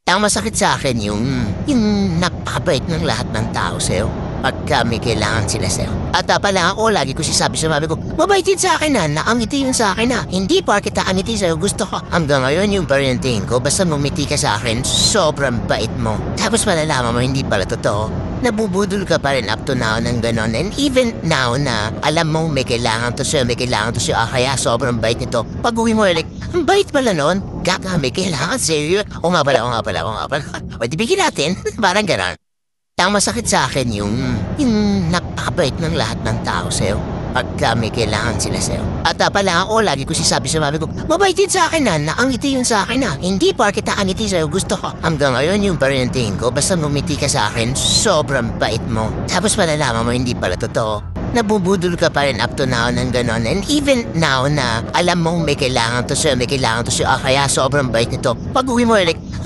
Ang masakit sa akin yung napakabait ng lahat ng tao sa'yo. Pagka may kailangan sila sa'yo. At pala ako, lagi ko sinasabi sa mami ko, mabait din sa akin na, nakangiti yun sa akin na. Hindi porket nakangiti sa'yo, gusto ko. Hanggang ngayon yung parenting ko, basta ngumiti ka sa akin, sobrang bait mo. Tapos malalaman mo, hindi pala totoo. Nabubudol ka pa rin up to now ng ganon. And even now na alam mo may kailangan to sa'yo, kaya sobrang bait nito. Pag uwi mo, like, ang bait pala nun. Gaka, may kailangan sa'yo. O nga pala. O di bigyan natin, parang ganon. Ang masakit sa akin yung napakabait ng lahat ng tao sa'yo. Pagka may kailangan sila sa'yo. At pala ako, lagi ko sinasabi sa mami ko, mabait din sa akin na, nakangiti yun sa akin na. Hindi porket nakangiti sa'yo, gusto ko. Hanggang ngayon yung parenting ko, basta ngumiti ka sa akin, sobrang bait mo. Tapos malalaman mo, hindi pala totoo. Nabubudol ka pa rin up to now ng ganon. And even now na alam mo may kailangan to sa'yo, kaya sobrang bait nito. Pag uwi mo, like,